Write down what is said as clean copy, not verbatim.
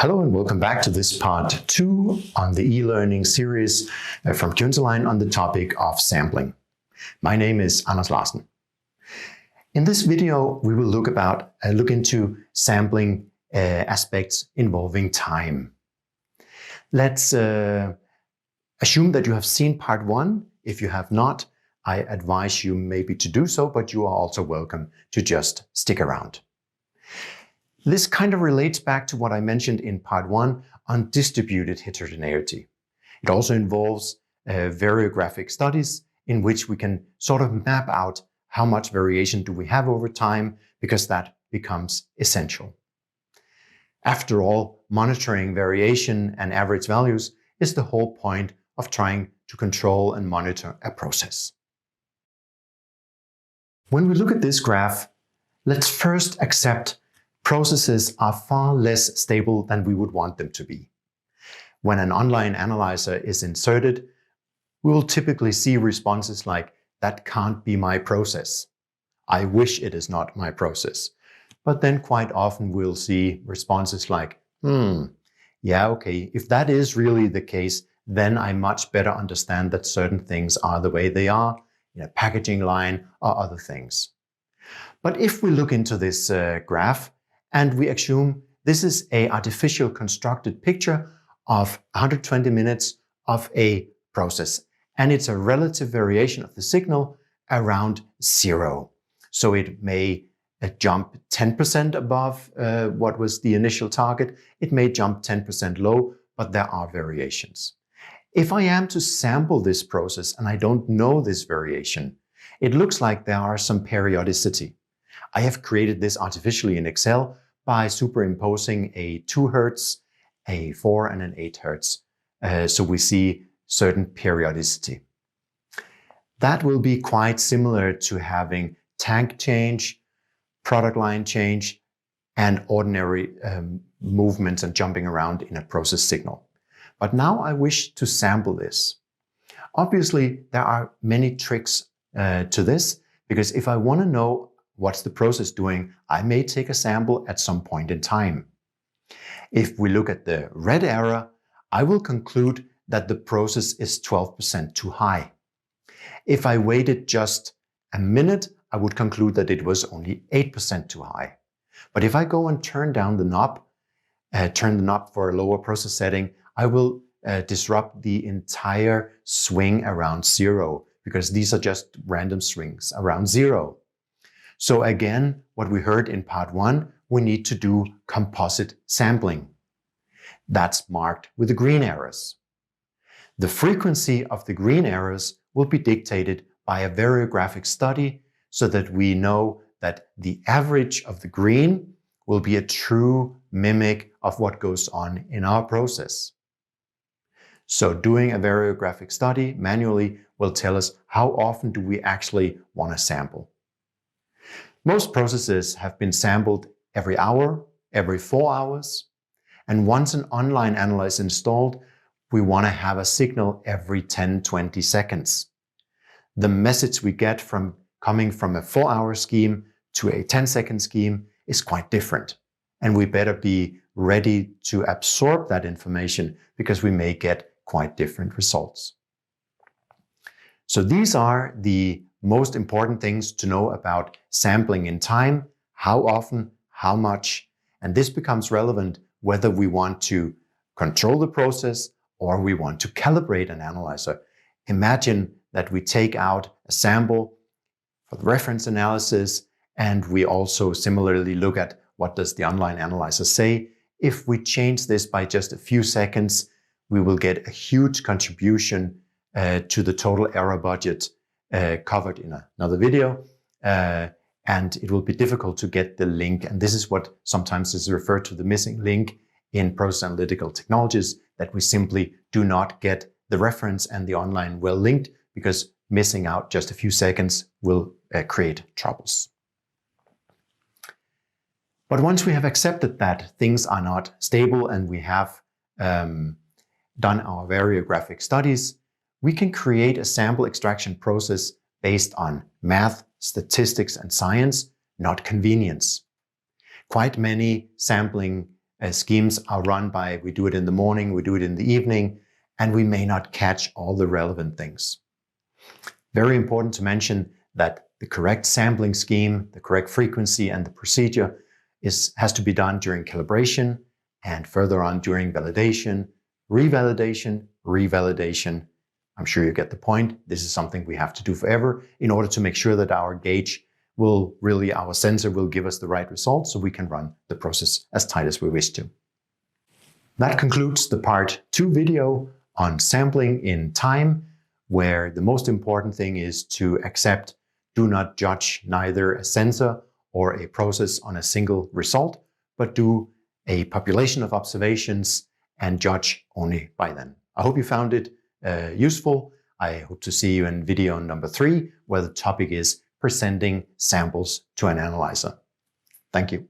Hello and welcome back to this part 2 on the e-learning series from Q-Interline on the topic of sampling. My name is Anders Larsen. In this video, we will look into sampling aspects involving time. Let's assume that you have seen part 1. If you have not, I advise you maybe to do so, but you are also welcome to just stick around. This kind of relates back to what I mentioned in part 1 on distributed heterogeneity. It also involves variographic studies in which we can sort of map out how much variation do we have over time, because that becomes essential. After all, monitoring variation and average values is the whole point of trying to control and monitor a process. When we look at this graph, let's first accept processes are far less stable than we would want them to be. When an online analyzer is inserted, we will typically see responses like, "That can't be my process. I wish it is not my process." But then quite often we'll see responses like, yeah, okay, if that is really the case, then I much better understand that certain things are the way they are in a packaging line or other things. But if we look into this graph, and we assume this is an artificial constructed picture of 120 minutes of a process, and it's a relative variation of the signal around 0. So it may jump 10% above what was the initial target. It may jump 10% low, but there are variations. If I am to sample this process and I don't know this variation, it looks like there are some periodicity. I have created this artificially in Excel by superimposing a 2 Hz, a 4 and an 8 Hz. So we see certain periodicity. That will be quite similar to having tank change, product line change, and ordinary movements and jumping around in a process signal. But now I wish to sample this. Obviously, there are many tricks to this, because if I want to know what's the process doing, I may take a sample at some point in time. If we look at the red arrow, I will conclude that the process is 12% too high. If I waited just a minute, I would conclude that it was only 8% too high. But if I go and turn the knob for a lower process setting, I will disrupt the entire swing around 0, because these are just random swings around 0. So again, what we heard in part 1, we need to do composite sampling. That's marked with the green arrows. The frequency of the green arrows will be dictated by a variographic study, so that we know that the average of the green will be a true mimic of what goes on in our process. So doing a variographic study manually will tell us how often do we actually want to sample. Most processes have been sampled every hour, every 4 hours, and once an online analyzer is installed, we want to have a signal every 10-20 seconds. The message we get from coming from a 4-hour scheme to a 10-second scheme is quite different, and we better be ready to absorb that information, because we may get quite different results. So these are the most important things to know about sampling in time: how often, how much, and this becomes relevant whether we want to control the process or we want to calibrate an analyzer. Imagine that we take out a sample for the reference analysis, and we also similarly look at what does the online analyzer say. If we change this by just a few seconds, we will get a huge contribution to the total error budget covered in another video, and it will be difficult to get the link. And this is what sometimes is referred to the missing link in process analytical technologies, that we simply do not get the reference and the online well linked, because missing out just a few seconds will create troubles. But once we have accepted that things are not stable and we have done our variographic studies, we can create a sample extraction process based on math, statistics, and science, not convenience. Quite many sampling schemes are run by, we do it in the morning, we do it in the evening, and we may not catch all the relevant things. Very important to mention that the correct sampling scheme, the correct frequency, and the procedure has to be done during calibration and further on during validation, revalidation, revalidation. I'm sure you get the point. This is something we have to do forever in order to make sure that our gauge our sensor will give us the right results so we can run the process as tight as we wish to. That concludes the part 2 video on sampling in time, where the most important thing is to accept, do not judge neither a sensor or a process on a single result, but do a population of observations and judge only by them. I hope you found it useful. I hope to see you in video number 3, where the topic is presenting samples to an analyzer. Thank you.